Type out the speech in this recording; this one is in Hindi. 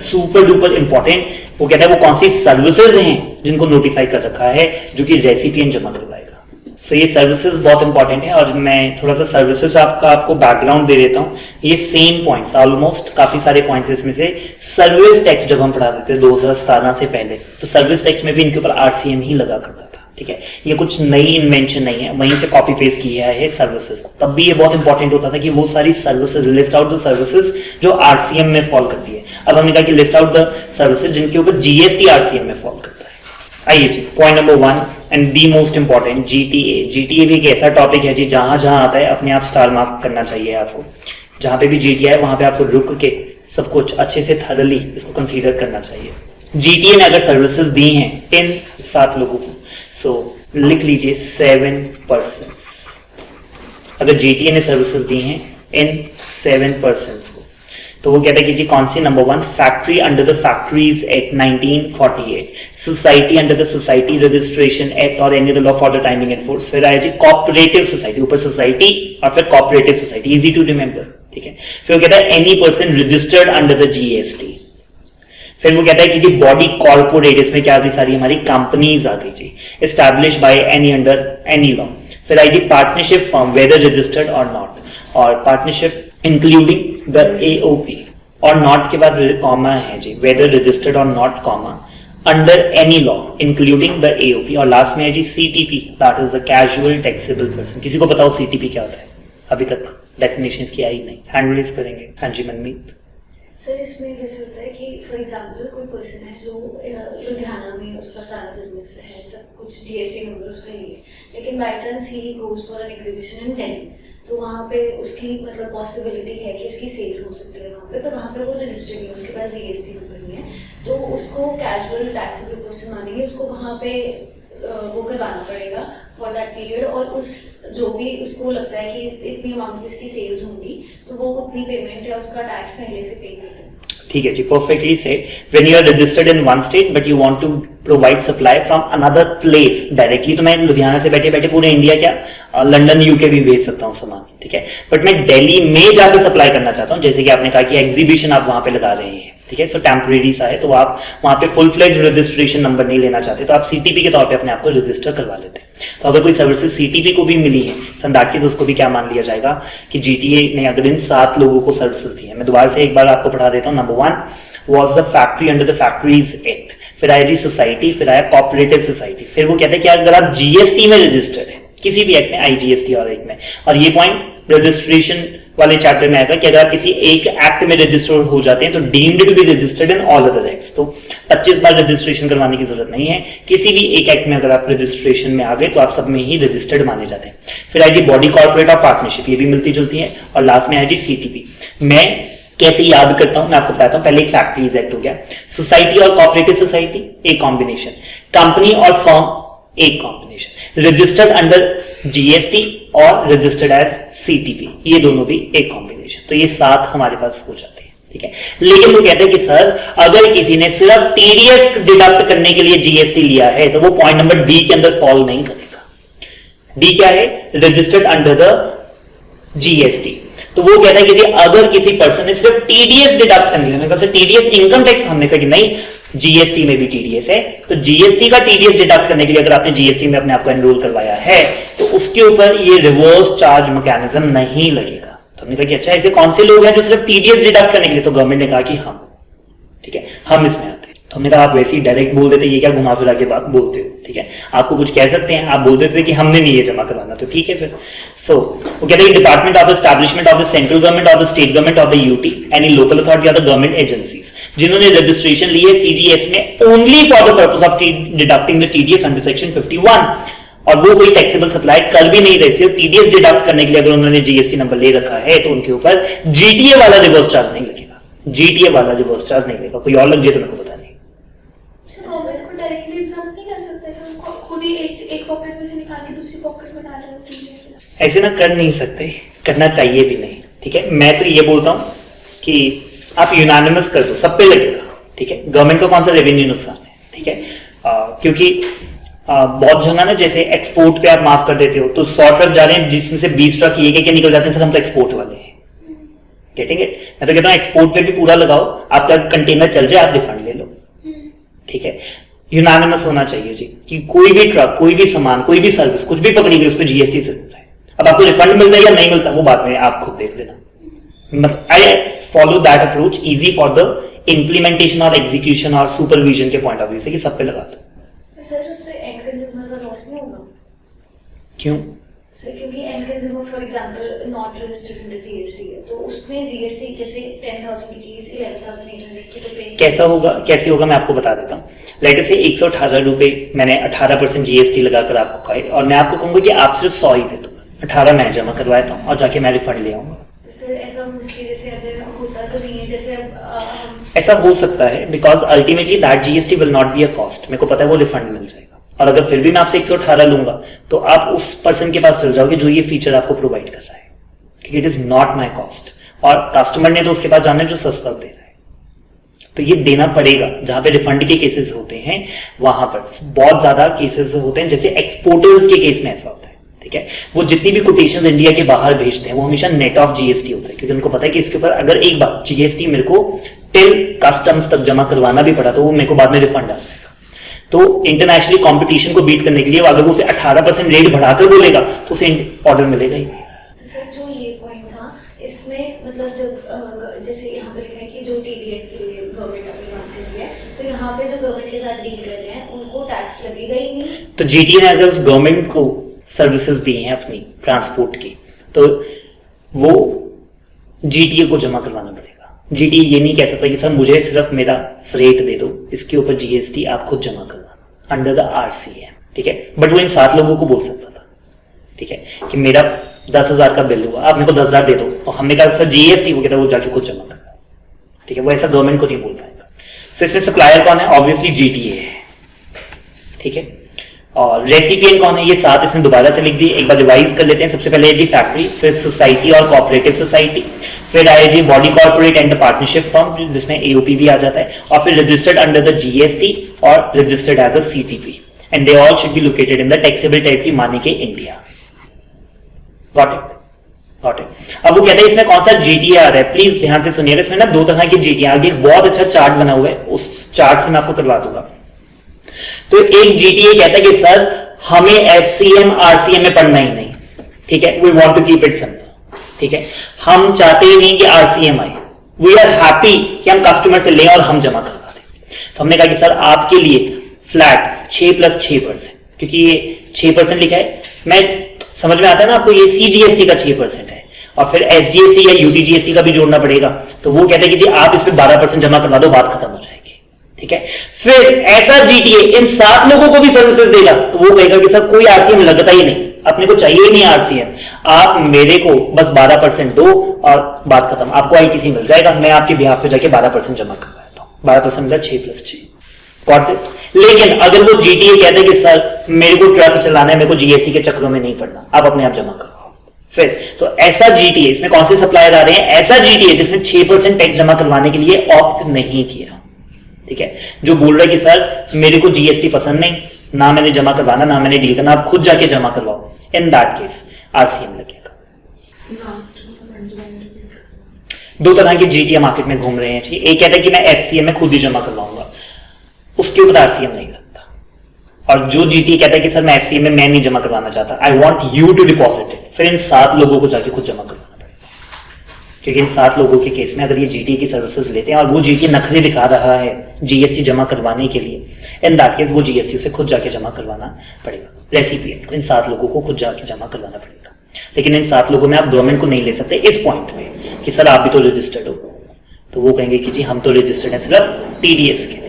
सुपर डुपर इंपॉर्टेंट, वो कहता है वो कौन सी सर्विसेज हैं जिनको नोटिफाई कर रखा है जो कि रेसिपिएंट जमा करवाएगा। सो ये सर्विसेज बहुत इंपॉर्टेंट है और मैं थोड़ा सा सर्विसेज आपको बैकग्राउंड दे देता हूँ। ये सेम पॉइंट्स ऑलमोस्ट काफी सारे पॉइंट्स इसमें से सर्विस टैक्स जब हम पढ़ाते थे 2017 से पहले, तो सर्विस टैक्स में भी इनके ऊपर आरसीएम ही लगा करता था। ठीक है, ये कुछ नई इन्वेंशन नहीं है, वहीं से कॉपी पेस्ट किया है सर्विसेज को। तब भी ये बहुत इंपॉर्टेंट होता था कि वो सारी services list out the services जो आरसीएम में फॉल करती है। अब हमने कहा कि लिस्ट आउट द सर्विसेज जिनके ऊपर जीएसटी आरसीएम में फॉल करता है। आइए जी, point number 1 and the most important, GTA. GTA भी एक ऐसा टॉपिक है जी जहां जहां आता है अपने आप स्टार मार्क करना चाहिए आपको। जहां पे भी जीटीए है वहां पे आपको रुक के सब कुछ अच्छे से थरली इसको कंसीडर करना चाहिए। जीटीए ने अगर सर्विसेज दी हैं 7 लोगों को, सो लिख लीजिए 7%। अगर जीटीए ने सर्विसेज दी हैं इन 7% को, तो वो कहता है कि जी कौन सी, number 1 factory under the factories act 1948, society under the society registration act और any other law for the timing and force. फिर आया जी कॉपरेटिव सोसाइटी, ऊपर सोसाइटी और फिर cooperative society, easy to remember. ठीक है, फिर वो कहता है any person registered under the GST. फिर वो कहता है कि जी बॉडी कॉर्पोरेट, इसमें क्या भी सारी हमारी कंपनीज आ गई जी, establish by any under any law. फिर आई जी पार्टनरशिप फॉर्म वेदर रजिस्टर्ड और नॉट, और पार्टनरशिप इंक्लूडिंग द एओपी, और नॉट के बाद कॉमा है जी, वेदर रजिस्टर्ड और not comma under any law including the AOP, और लास्ट में है जी CTP, that is the casual taxable person. किसी को बताओ सीटीपी क्या होता है? अभी तक डेफिनेशंस की आई नहीं, हैंड रेज करेंगे। हाँ जी मनमीत। सर इसमें जैसे होता है कि फॉर एग्जांपल कोई पर्सन है जो लुधियाना में उसका सारा बिजनेस है, सब कुछ जीएसटी नंबर उसका ही है, लेकिन by chance he goes for an exhibition in Delhi, तो वहाँ पे उसकी मतलब पॉसिबिलिटी है कि उसकी सेल हो सकती है वहाँ पे, पर वहाँ पे वो रजिस्टर्ड नहीं है, उसके पास जीएसटी नंबर नहीं है, तो उसको कैजुअल टैक्सेबल पर्सन मानेंगे, उसको वहाँ पे वो करवाना पड़ेगा फॉर दैट पीरियड, और उस जो भी उसको लगता है कि इतनी अमाउंट की उसकी सेल्स होंगी तो वो उतनी पेमेंट या उसका टैक्स पहले से पे कर दें। ठीक है जी, perfectly said. When you are registered in one state but you want to provide supply from another place directly, तो मैं लुधियाना से बैठे बैठे पूरे इंडिया क्या लंदन यूके भी भेज सकता हूँ सामान। ठीक है, बट मैं दिल्ली में जाकर सप्लाई करना चाहता हूँ, जैसे कि आपने कहा कि एग्जीबिशन आप वहां पे लगा रहे हैं। ठीक है, सो टेम्परेरी सा है, तो आप वहां पे फुल फ्लेज रजिस्ट्रेशन नंबर नहीं लेना चाहते, तो आप सीटीपी के तौर पे अपने आप को रजिस्टर करवा लेते हैं। तो अगर कोई सर्विसेज सीटीपी को भी मिली है, सो दैट केस उसको भी क्या मान लिया जाएगा कि जीटीए ने अगर इन 7 लोगों को सर्विसेज दी है। मैं दोबारा से एक बार आपको पढ़ा देता हूँ। Number 1 was the factory under the factories act, फिर आया जी सोसाइटी, फिर आया कॉपरेटिव सोसाइटी। फिर वो कहते हैं कि अगर आप जीएसटी में रजिस्टर्ड है, किसी भी एक्ट में, आईजीएसटी और एक में, और ये पॉइंट रजिस्ट्रेशन वाले चैप्टर में आएगा कि अगर आप किसी एक एक्ट में रजिस्टर हो जाते हैं तो deemed to be registered in all other acts, तो 25 बार रजिस्ट्रेशन करवाने की जरूरत नहीं है। किसी भी एक एक्ट में अगर आप रजिस्ट्रेशन में आ गए तो आप सब में ही रजिस्टर्ड माने जाते हैं। फिर आई जी बॉडी कॉर्पोरेट और पार्टनरशिप, ये भी मिलती जुलती है, और लास्ट में आई जी सीटीपी। मैं कैसे याद करता हूं मैं आपको बताता हूं। पहले एक फैक्ट्रीज एक्ट हो गया, सोसाइटी और कॉपरेटिव सोसाइटी एक कॉम्बिनेशन, कंपनी और फर्म एक कॉम्बिनेशन, रजिस्टर्ड अंडर जीएसटी और रजिस्टर्ड एज सीटीपी, ये दोनों भी एक कॉम्बिनेशन। तो ये 7 हमारे पास हो जाते हैं। ठीक है, लेकिन वो कहते हैं कि सर अगर किसी ने सिर्फ टीडीएस डिडक्ट करने के लिए जीएसटी लिया है तो वो पॉइंट नंबर डी के अंदर फॉल नहीं करेगा। डी क्या है? Registered under the GST. तो वो कहता है कि जी अगर किसी पर्सन ने सिर्फ टीडीएस डिडक्ट करने के लिए, टीडीएस इनकम टैक्स, हमने कहा कि नहीं जीएसटी में भी टीडीएस है, तो जीएसटी का टीडीएस डिडक्ट करने के लिए अगर आपने जीएसटी में अपने आप को एनरोल करवाया है तो उसके ऊपर ये रिवर्स चार्ज मैकेनिज्म नहीं लगेगा। तो हमने कहा कि अच्छा ऐसे कौन से लोग हैं जो सिर्फ टीडीएस डिडक्ट करने के लिए, तो गवर्नमेंट ने कहा कि हम, ठीक है, हम इसमें आते हैं। तो हमने कहा आप वैसे ही डायरेक्ट बोल देते, ये क्या घुमा फिरा के बात बोलते हो। ठीक है, आपको कुछ कह सकते हैं, आप बोल देते कि हमने नहीं ये जमा करवाना, तो ठीक है फिर। सो वो कहते हैं department of the establishment of the central government और the state government of the UT, any local authority और द गवर्नमेंट एजेंसीज जिन्होंने रजिस्ट्रेशन ली है सीजीएस में only for the purpose of deducting the TDS under section 51, और वो कोई टैक्सेबल सप्लाई कर भी नहीं रहे, सिर्फ टीडीएस डिडक्ट करने के लिए अगर उन्होंने जीएसटी नंबर ले रखा है तो उनके ऊपर जीटीए वाला रिवर्स चार्ज नहीं लगेगा। जीटीए वाला रिवर्स चार्ज नहीं लगेगा। कोई और लग जाए तो मेरे को बता नहीं। गवर्नमेंट को डायरेक्टली एग्जाम नहीं कर सकते थे, उनको खुद ही एक पॉकेट में से निकाल के दूसरी पॉकेट में डाल रहे हो। ऐसे ना कर नहीं सकते, करना चाहिए भी नहीं। ठीक है, मैं तो ये बोलता हूं कि आप यूनानिमस कर दो, सब पे लगेगा। ठीक है, गवर्नमेंट को कौन सा रेवेन्यू नुकसान है। ठीक है, क्योंकि बहुत जगह ना जैसे एक्सपोर्ट पे आप माफ कर देते हो, तो 100 ट्रक जा रहे हैं जिसमें से 20 ट्रक ये के निकल जाते हैं, सर हम तो एक्सपोर्ट वाले हैं। Getting it? मैं तो कहता हूँ एक्सपोर्ट पे भी पूरा लगाओ, आपका कंटेनर चल जाए, आप रिफंड ले लो, ठीक है? यूनानिमस होना चाहिए जी कि कोई भी ट्रक, कोई भी सामान, कोई भी सर्विस, कुछ भी पकड़ी गई उस पर जीएसटी से है। अब आपको रिफंड मिलता है या नहीं मिलता वो बाद में आप खुद देख लेना। मतलब I follow that approach, easy for the implementation और एग्जीक्यूशन और सुपरविजन के पॉइंट ऑफ व्यू से कि सब पे लगाता हूँ। सर उससे एंड कंज्यूमर का लॉस नहीं होगा? क्यों? सर क्योंकि and consumer for example not registered under GST है, तो उसमें जीएसटी जैसे 10,000 की चीज 11,800 की तो पे कैसा होगा, कैसे होगा मैं आपको बता देता हूँ। लेट से 118 रुपए मैंने 18% जीएसटी लगाकर आपको कहे और मैं आपको कहूंगा कि आप सिर्फ 100 ही दे दो, 18 मैं जमा करवाता हूँ और जाके मैं रिफंड ले आऊंगा। सर ऐसा मुश्किल जैसे अगर होता तो नहीं है, जैसे अब ऐसा हो सकता है because ultimately that GST will not be a cost, मेरे को पता है वो रिफंड मिल जाएगा। और अगर फिर भी मैं आपसे 118 लूंगा तो आप उस पर्सन के पास चल जाओगे जो ये फीचर आपको प्रोवाइड कर रहा है, क्योंकि it is not my cost और कस्टमर ने तो उसके पास जाना है जो सस्ता दे रहा है। तो ये देना पड़ेगा। जहां पे रिफंड के केसेस होते हैं वहां पर बहुत ज्यादा केसेस होते हैं, जैसे एक्सपोर्टर्स के केस में ऐसा होता है, ठीक है? वो जितनी भी कोटेशन इंडिया के बाहर भेजते हैं वो हमेशा नेट ऑफ जीएसटी होता है, क्योंकि उनको पता है कि इसके ऊपर अगर एक बार जीएसटी मेरे को टिल कस्टम्स तक जमा करवाना भी पड़ा तो वो मेरे को बाद में रिफंड आ जाएगा। तो इंटरनेशनली कंपटीशन को बीट करने के लिए अगर वो उसे 18% रेट बढ़ाकर बोलेगा तो उसे ऑर्डर मिलेगा ही। तो सर जो ये पॉइंट था इसमें मतलब जब जैसे यहाँ पे लिखा है कि जो टीडीएस के लिए गवर्नमेंट अपनी बात कर रही है, तो यहाँ पे जो गवर्नमेंट के साथ डील कर रहे हैं उनको टैक्स लगेगा ही नहीं। तो जीटीए ने अगर उस गवर्नमेंट को सर्विसेज दी हैं अपनी ट्रांसपोर्ट की तो वो जीटीए को जमा करवाना पड़ेगा। जीटीए ये नहीं कह सकता कि सर मुझे सिर्फ मेरा फ्रेट दे दो, इसके ऊपर जीएसटी आप खुद जमा करवाना अंडर द आरसीएम, ठीक है? बट वो इन 7 लोगों को बोल सकता था, ठीक है, कि मेरा 10,000 का बिल हुआ, आप मेरे को 10,000 दे दो, तो हमने कहा सर जीएसटी वो कहता है वो जाके खुद जमा करना, ठीक है? वो ऐसा गवर्नमेंट को नहीं बोल पाएगा। सो इसमें सप्लायर कौन है? ऑब्वियसली जीटीए है, ठीक है? और रेसिपिएंट कौन है? ये 7 इसने दोबारा से लिख दिए, एक बार रिवाइज कर लेते हैं। सबसे पहले है जी फैक्ट्री, फिर सोसाइटी और कोऑपरेटिव सोसाइटी, फिर आए जी body corporate and partnership firm जिसमें एओपी भी आ जाता है, और फिर रजिस्टर्ड अंडर द जीएसटी और registered as a CTP and they all should be located in the taxable territory माने के India. Got it? Got it? अब वो कहते हैं इसमें कौन सा जीटीए आ रहा है, प्लीज ध्यान से सुनिएगा। इसमें ना 2 तरह के जीटीए, आगे एक बहुत अच्छा चार्ट बना हुआ है, उस चार्ट से मैं आपको करवा दूंगा। तो एक जीटीए कहता है कि सर हमें एफसीएम आरसीएम में पढ़ना ही नहीं, ठीक है? We want to keep it simple, ठीक है? हम चाहते ही नहीं कि आरसीएम आए, वी आर हैप्पी कि हम कस्टमर से लें और हम जमा करवा दें। तो हमने कहा कि सर आपके लिए फ्लैट 6 + 6%, क्योंकि ये 6% लिखा है, मैं समझ में आता है ना आपको, ये सीजीएसटी का 6% है और फिर एसजीएसटी या यूटीजीएसटी का भी जोड़ना पड़ेगा। तो वो कहते हैं कि जी आप इस पे 12% जमा करवा दो, बात खत्म हो जाएगी, ठीक है? फिर ऐसा जीटीए इन 7 लोगों को भी सर्विसेज देगा तो वो कहेगा कि सर कोई आरसीएम लगता ही नहीं, अपने को चाहिए ही नहीं आरसीएम, आप मेरे को बस 12% दो और बात खत्म, आपको आईटीसी मिल जाएगा, मैं आपके बिहाफ पे जाके 12% जमा करवाता हूं। 12% मतलब 6 + 6। Got this? लेकिन अगर वो जीटीए कहते हैं कि सर मेरे को ट्रक चलाना है, मेरे को जीएसटी के चक्रों में नहीं पड़ना, आप अपने आप जमा करवाओ, फिर तो ऐसा जीटीए, इसमें कौन से सप्लायर आ रहे हैं? ऐसा जीटीए जिसने 6% टैक्स जमा करवाने के लिए ऑप्ट नहीं किया, ठीक है? जो बोल रहा है कि सर मेरे को जीएसटी पसंद नहीं, ना मैंने जमा करवाना, ना मैंने डील करना, आप खुद जाके जमा करवाओ, इन दैट केस आरसीएम लगेगा। 2 तरह के जीटीए मार्केट में घूम रहे हैं, ठीक? एक कहता है कि मैं एफसीएम में खुद ही जमा करवाऊंगा, उसके ऊपर आरसीएम नहीं लगता, और जो जीटीए कहता है कि सर मैं एफसीएम में मैं नहीं जमा करवाना चाहता, I want you to deposit it, फिर इन 7 लोगों को जाके खुद जमा करवाना पड़ेगा, क्योंकि इन 7 लोगों के केस में अगर ये जीटीए की सर्विसेज लेते हैं और वो जीटीए नखरे दिखा रहा है जीएसटी जमा करवाने के लिए, इन दैट केस वो जीएसटी से खुद जाके जमा करवाना पड़ेगा। रेसिपिएंट इन 7 लोगों को खुद जाके जमा करवाना पड़ेगा, लेकिन इन 7 लोगों में आप गवर्नमेंट को नहीं ले सकते इस पॉइंट में कि सर आप भी तो रजिस्टर्ड हो, तो वो कहेंगे कि जी हम तो रजिस्टर्ड हैं सिर्फ टीडीएस के,